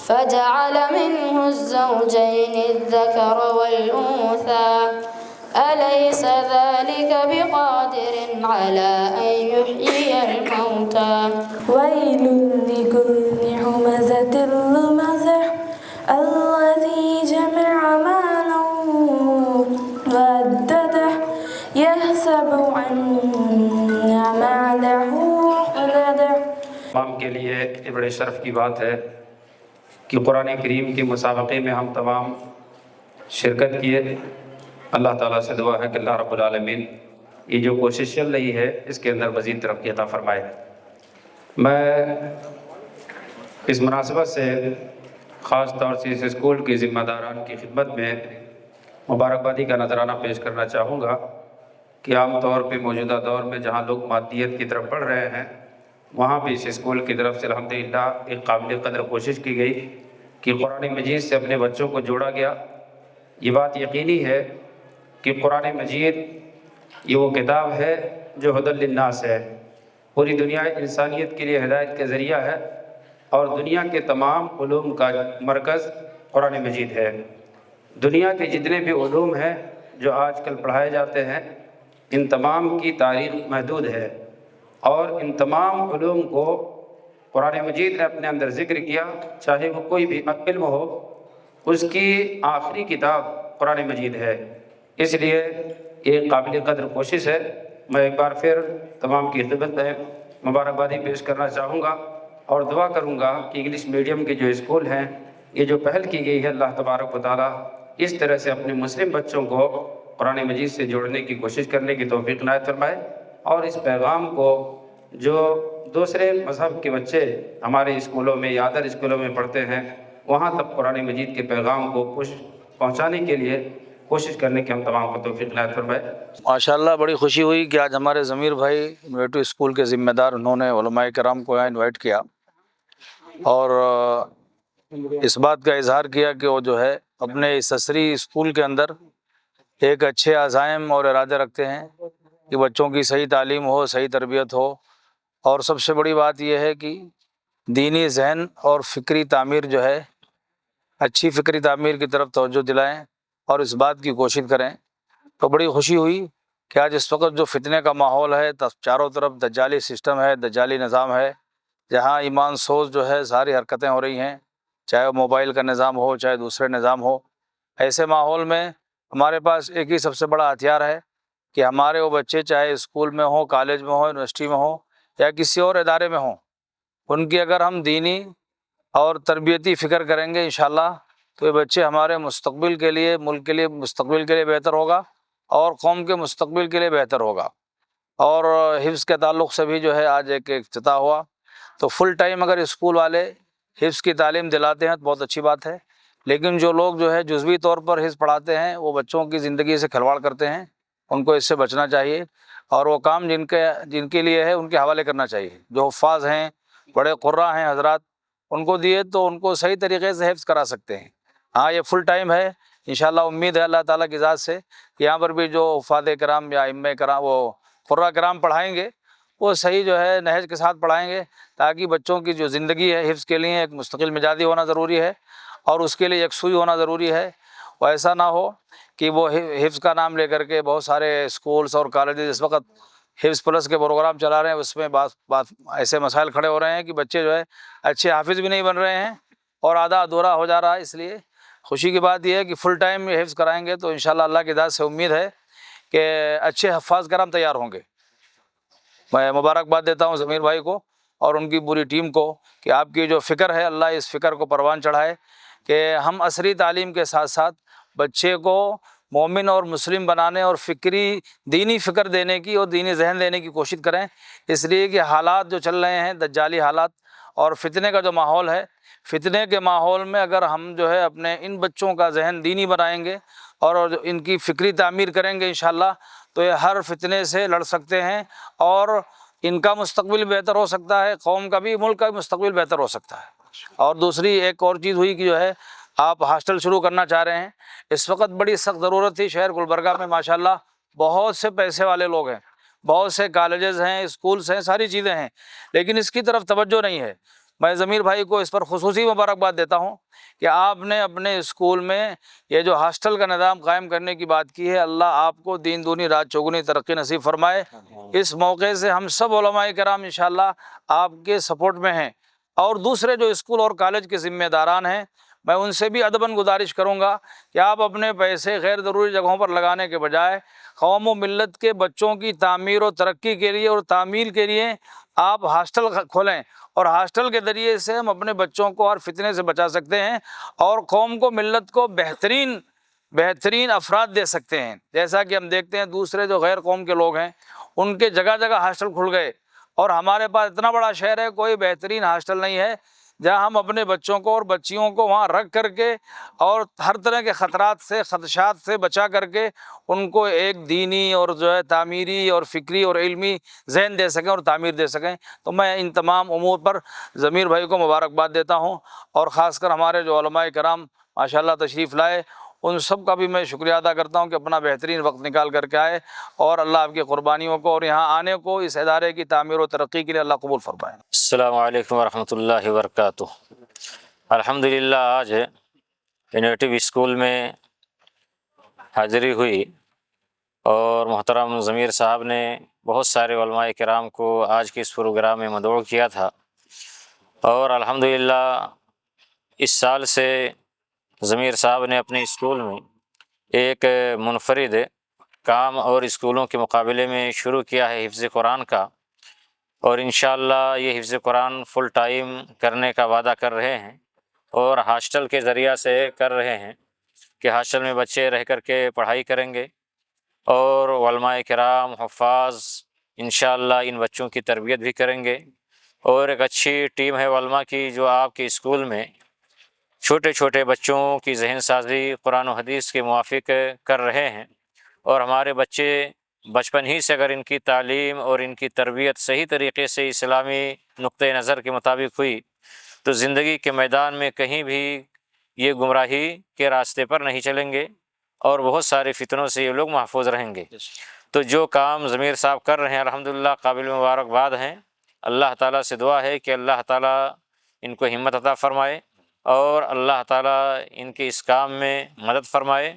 فجعل منه الزوجين الذكر والأنثى أليس ذلك بقادر على أن يحيي الموتى ويل لكل همزة لمزة الذي جمع مالا وعدده يحسب أن ماله أخلده۔ تمام کے لیے یہ بڑے شرف کی بات ہے کہ قرآن کریم کے مسابقے میں ہم تمام شرکت کیے۔ اللہ تعالیٰ سے دعا ہے کہ اللہ رب العالمین یہ جو کوشش چل رہی ہے اس کے اندر مزید ترقی عطا فرمائے۔ میں اس مناسبت سے خاص طور سے اس اسکول کے ذمہ داران کی خدمت میں مبارکبادی کا نذرانہ پیش کرنا چاہوں گا کہ عام طور پہ موجودہ دور میں جہاں لوگ مادیت کی طرف بڑھ رہے ہیں، وہاں بھی اس اسکول کی طرف سے الحمدللہ ایک قابل قدر کوشش کی گئی کہ قرآن مجید سے اپنے بچوں کو جوڑا گیا۔ یہ بات یقینی ہے کہ قرآن مجید یہ وہ کتاب ہے جو ہدی للناس ہے، پوری دنیا انسانیت کے لیے ہدایت کا ذریعہ ہے اور دنیا کے تمام علوم کا مرکز قرآن مجید ہے۔ دنیا کے جتنے بھی علوم ہیں جو آج کل پڑھائے جاتے ہیں، ان تمام کی تاریخ محدود ہے اور ان تمام علوم کو قرآن مجید نے اپنے اندر ذکر کیا، چاہے وہ کوئی بھی علم ہو، اس کی آخری کتاب قرآن مجید ہے۔ اس لیے ایک قابل قدر کوشش ہے۔ میں ایک بار پھر تمام کی خدمت میں مبارکبادی پیش کرنا چاہوں گا اور دعا کروں گا کہ انگلش میڈیم کے جو اسکول ہیں، یہ جو پہل کی گئی ہے، اللہ تبارک و تعالیٰ اس طرح سے اپنے مسلم بچوں کو قرآن مجید سے جوڑنے کی کوشش کرنے کی توفیق عنایت فرمائے اور اس پیغام کو جو دوسرے مذہب کے بچے ہمارے اسکولوں میں یا ادر اسکولوں میں پڑھتے ہیں، وہاں تک قرآن مجید کے پیغام کو پہنچانے کے لیے کوشش کرنے کی ہم تمام کو توفیق عنایت فرمائے۔ ماشاءاللہ بڑی خوشی ہوئی کہ آج ہمارے ضمیر بھائی انویٹو اسکول کے ذمہ دار، انہوں نے علماء کرام کو یہاں انوائٹ کیا اور اس بات کا اظہار کیا کہ وہ جو ہے اپنے اس عصری اسکول کے اندر ایک اچھے عزائم اور ارادے رکھتے ہیں کہ بچوں کی صحیح تعلیم ہو، صحیح تربیت ہو، اور سب سے بڑی بات یہ ہے کہ دینی ذہن اور فکری تعمیر جو ہے، اچھی فکری تعمیر کی طرف توجہ دلائیں اور اس بات کی کوشش کریں۔ تو بڑی خوشی ہوئی کہ آج اس وقت جو فتنے کا ماحول ہے، چاروں طرف دجالی سسٹم ہے، دجالی نظام ہے، جہاں ایمان سوز جو ہے ساری حرکتیں ہو رہی ہیں، چاہے وہ موبائل کا نظام ہو، چاہے دوسرے نظام ہو، ایسے ماحول میں ہمارے پاس ایک ہی سب سے بڑا ہتھیار ہے کہ ہمارے وہ بچے چاہے اسکول میں ہوں، کالج میں ہوں، یونیورسٹی میں ہوں یا کسی اور ادارے میں ہوں، ان کی اگر ہم دینی اور تربیتی فکر کریں گے انشاءاللہ تو یہ بچے ہمارے مستقبل کے لیے، ملک کے لیے، مستقبل کے لیے بہتر ہوگا اور قوم کے مستقبل کے لیے بہتر ہوگا۔ اور حفظ کے تعلق سے بھی جو ہے آج ایک افتتاح ہوا. تو فل ٹائم اگر اسکول والے حفظ کی تعلیم دلاتے ہیں تو بہت اچھی بات ہے، لیکن جو لوگ جو ہے جزوی طور پر حفظ پڑھاتے ہیں وہ بچوں کی زندگی سے کھلواڑ کرتے ہیں، ان کو اس سے بچنا چاہیے، اور وہ کام جن کے لیے ہے ان کے حوالے کرنا چاہیے. جو حفاظ ہیں، بڑے قراء ہیں حضرات، ان کو دیے تو ان کو صحیح طریقے سے حفظ کرا سکتے ہیں. ہاں یہ فل ٹائم ہے، انشاءاللہ امید ہے اللہ تعالیٰ کی ذات سے کہ یہاں پر بھی جو حفاظ کرام یا ائمہ کرام وہ قراء کرام پڑھائیں گے وہ صحیح جو ہے نہج کے ساتھ پڑھائیں گے، تاکہ بچوں کی جو زندگی ہے حفظ کے لیے ایک مستقل مزاجی ہونا ضروری ہے، اور اس کے لیے یکسوئی ہونا ضروری ہے. وہ ایسا نہ ہو کہ وہ حفظ کا نام لے کر کے بہت سارے اسکولس اور کالجز اس وقت حفظ پلس کے پروگرام چلا رہے ہیں، اس میں بات ایسے مسائل کھڑے ہو رہے ہیں کہ بچے جو ہے اچھے حافظ بھی نہیں بن رہے ہیں اور آدھا ادھورا ہو جا رہا ہے. اس لیے خوشی کی بات یہ ہے کہ فل ٹائم حفظ کرائیں گے تو انشاءاللہ اللہ کی ذات سے امید ہے کہ اچھے حفاظ کرام تیار ہوں گے. میں مبارکباد دیتا ہوں ضمیر بھائی کو اور ان کی پوری ٹیم کو کہ آپ کی جو فکر ہے اللہ اس فکر کو پروان چڑھائے کہ ہم عصری تعلیم کے ساتھ ساتھ بچے کو مومن اور مسلم بنانے اور دینی فکر دینے کی اور دینی ذہن دینے کی کوشش کریں. اس لیے کہ حالات جو چل رہے ہیں دجالی حالات اور فتنے کا جو ماحول ہے، فتنے کے ماحول میں اگر ہم جو ہے اپنے ان بچوں کا ذہن دینی بنائیں گے اور ان کی فکری تعمیر کریں گے انشاءاللہ تو یہ ہر فتنے سے لڑ سکتے ہیں اور ان کا مستقبل بہتر ہو سکتا ہے، قوم کا بھی ملک کا بھی مستقبل بہتر ہو سکتا ہے. اور دوسری ایک اور چیز ہوئی کہ جو ہے آپ ہاسٹل شروع کرنا چاہ رہے ہیں. اس وقت بڑی سخت ضرورت تھی. شہر گلبرگہ میں ماشاءاللہ بہت سے پیسے والے لوگ ہیں، بہت سے کالجز ہیں، اسکولس ہیں، ساری چیزیں ہیں، لیکن اس کی طرف توجہ نہیں ہے. میں ضمیر بھائی کو اس پر خصوصی مبارکباد دیتا ہوں کہ آپ نے اپنے اسکول میں یہ جو ہاسٹل کا نظام قائم کرنے کی بات کی ہے. اللہ آپ کو دین دونی رات چوگنی ترقی نصیب فرمائے. اس موقع سے ہم سب علماء کرام انشاءاللہ آپ کے سپورٹ میں ہیں، اور دوسرے جو اسکول اور کالج کے ذمہ داران ہیں میں ان سے بھی ادباً گزارش کروں گا کہ آپ اپنے پیسے غیر ضروری جگہوں پر لگانے کے بجائے قوم و ملت کے بچوں کی تعمیر و ترقی کے لیے اور تعمیل کے لیے آپ ہاسٹل کھولیں، اور ہاسٹل کے ذریعے سے ہم اپنے بچوں کو ہر فتنے سے بچا سکتے ہیں اور قوم کو ملت کو بہترین افراد دے سکتے ہیں. جیسا کہ ہم دیکھتے ہیں دوسرے جو غیر قوم کے لوگ ہیں ان کے جگہ جگہ ہاسٹل کھل گئے، اور ہمارے پاس اتنا بڑا شہر ہے کوئی بہترین ہاسٹل نہیں ہے جہاں ہم اپنے بچوں کو اور بچیوں کو وہاں رکھ کر کے اور ہر طرح کے خطرات سے خدشات سے بچا کر کے ان کو ایک دینی اور جو ہے تعمیری اور فکری اور علمی ذہن دے سکیں اور تعمیر دے سکیں. تو میں ان تمام امور پر ضمیر بھائی کو مبارکباد دیتا ہوں، اور خاص کر ہمارے جو علماء کرام ماشاءاللہ تشریف لائے ان سب کا بھی میں شکریہ ادا کرتا ہوں کہ اپنا بہترین وقت نکال کر کے آئے، اور اللہ آپ کی قربانیوں کو اور یہاں آنے کو اس ادارے کی تعمیر و ترقی کے لیے اللہ قبول فرمائے. السلام علیکم ورحمۃ اللہ وبرکاتہ. الحمدللہ آج انوویٹو اسکول میں حاضری ہوئی اور محترم ضمیر صاحب نے بہت سارے علماء کرام کو آج کے اس پروگرام میں مدعو کیا تھا، اور الحمدللہ اس سال سے ضمیر صاحب نے اپنے اسکول میں ایک منفرد کام اور اسکولوں کے مقابلے میں شروع کیا ہے حفظ قرآن کا، اور انشاءاللہ یہ حفظ قرآن فل ٹائم کرنے کا وعدہ کر رہے ہیں، اور ہاسٹل کے ذریعہ سے کر رہے ہیں کہ ہاسٹل میں بچے رہ کر کے پڑھائی کریں گے، اور علماء کرام حفاظ انشاءاللہ ان بچوں کی تربیت بھی کریں گے. اور ایک اچھی ٹیم ہے علماء کی جو آپ کے اسکول میں چھوٹے چھوٹے بچوں کی ذہن سازی قرآن و حدیث کے موافق کر رہے ہیں، اور ہمارے بچے بچپن ہی سے اگر ان کی تعلیم اور ان کی تربیت صحیح طریقے سے اسلامی نقطۂ نظر کے مطابق ہوئی تو زندگی کے میدان میں کہیں بھی یہ گمراہی کے راستے پر نہیں چلیں گے، اور بہت سارے فتنوں سے یہ لوگ محفوظ رہیں گے. تو جو کام ضمیر صاحب کر رہے ہیں الحمدللہ قابل مبارکباد ہیں. اللہ تعالیٰ سے دعا ہے کہ اللہ تعالیٰ ان کو ہمت عطا فرمائے، اور اللہ تعالیٰ ان کے اس کام میں مدد فرمائے،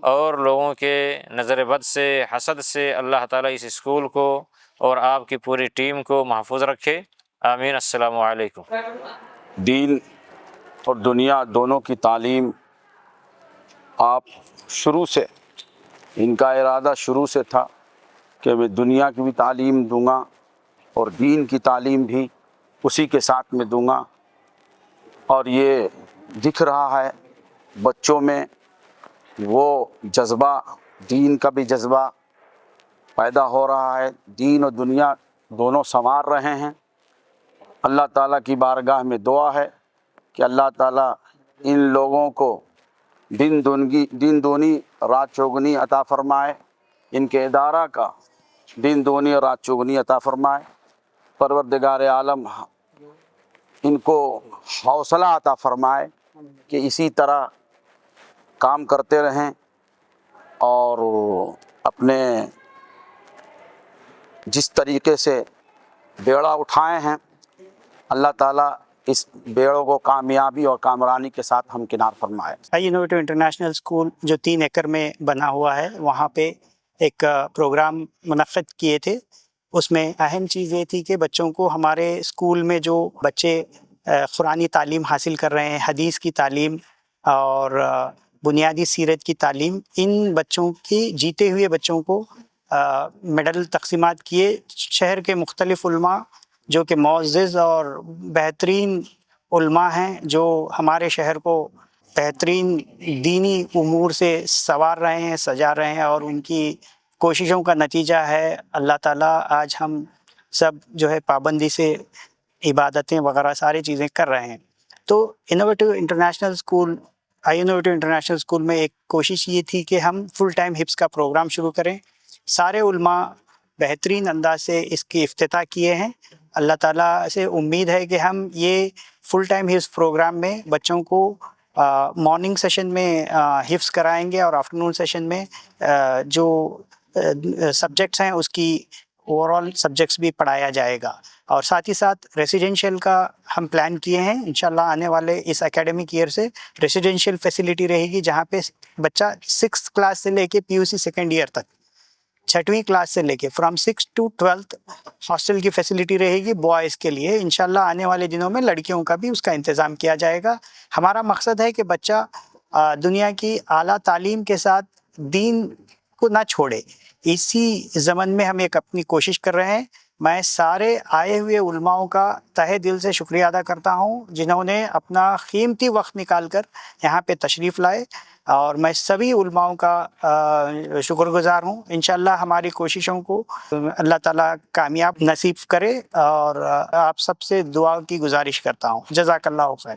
اور لوگوں کے نظر بد سے حسد سے اللہ تعالیٰ اس اسکول کو اور آپ کی پوری ٹیم کو محفوظ رکھے. آمین. السلام علیکم. دین اور دنیا دونوں کی تعلیم آپ شروع سے، ان کا ارادہ شروع سے تھا کہ میں دنیا کی بھی تعلیم دوں گا اور دین کی تعلیم بھی اسی کے ساتھ میں دوں گا، اور یہ دکھ رہا ہے بچوں میں وہ جذبہ، دین کا بھی جذبہ پیدا ہو رہا ہے، دین اور دنیا دونوں سنوار رہے ہیں۔ اللہ تعالیٰ کی بارگاہ میں دعا ہے کہ اللہ تعالیٰ ان لوگوں کو دن دونی رات چوگنی عطا فرمائے، ان کے ادارہ کا دن دونی رات چوگنی عطا فرمائے۔ پروردگار عالم ان کو حوصلہ عطا فرمائے کہ اسی طرح کام کرتے رہیں اور اپنے جس طریقے سے بیڑا اٹھائے ہیں، اللہ تعالیٰ اس بیڑوں کو کامیابی اور کامرانی کے ساتھ ہمکنار فرمائے۔ انوویٹو انٹرنیشنل اسکول جو 3 ایکڑ میں بنا ہوا ہے، وہاں پہ ایک پروگرام منعقد کیے تھے۔ اس میں اہم چیز یہ تھی کہ بچوں کو ہمارے اسکول میں جو بچے قرآنی تعلیم حاصل کر رہے ہیں، حدیث کی تعلیم اور بنیادی سیرت کی تعلیم، ان بچوں کی جیتے ہوئے بچوں کو میڈل تقسیمات کیے۔ شہر کے مختلف علماء جو کہ معزز اور بہترین علماء ہیں، جو ہمارے شہر کو بہترین دینی امور سے سنوار رہے ہیں، سجا رہے ہیں، اور ان کی کوششوں کا نتیجہ ہے اللہ تعالیٰ آج ہم سب جو ہے پابندی سے عبادتیں وغیرہ ساری چیزیں کر رہے ہیں۔ تو innovative international school innovative international school میں ایک کوشش یہ تھی کہ ہم فل ٹائم حفظ کا پروگرام شروع کریں۔ سارے علماء بہترین انداز سے اس کی افتتاح کیے ہیں۔ اللہ تعالیٰ سے امید ہے کہ ہم یہ فل ٹائم حفظ پروگرام میں بچوں کو مارننگ سیشن میں حفظ کرائیں گے، اور آفٹرنون سیشن میں جو سبجیکٹس ہیں اس کی اوور آل سبجیکٹس بھی پڑھایا جائے گا۔ اور ساتھ ہی ساتھ ریسیڈینشیل کا ہم پلان کیے ہیں۔ انشاءاللہ آنے والے اس اکیڈمک ایئر سے ریسیڈینشیل فیسلٹی رہے گی، جہاں پہ بچہ 6th کلاس سے لے کے PUC سیکنڈ ایئر تک، 6ویں کلاس سے لے کے فرام 6 to 12 ہاسٹل کی فیسلٹی رہے گی بوائز کے لیے۔ انشاءاللہ آنے والے دنوں میں لڑکیوں کا بھی اس کا انتظام کیا جائے گا۔ ہمارا مقصد ہے کہ بچہ دنیا کی اعلیٰ تعلیم کے ساتھ دین کو نہ چھوڑے۔ اسی ضمن میں ہم ایک اپنی کوشش کر رہے ہیں۔ میں سارے آئے ہوئے علماؤں کا تہہ دل سے شکریہ ادا کرتا ہوں، جنہوں نے اپنا قیمتی وقت نکال کر یہاں پہ تشریف لائے، اور میں سبھی علماؤں کا شکر گزار ہوں۔ انشاءاللہ ہماری کوششوں کو اللہ تعالیٰ کامیاب نصیب کرے، اور آپ سب سے دعا کی گزارش کرتا ہوں۔ جزاک اللہ خیر۔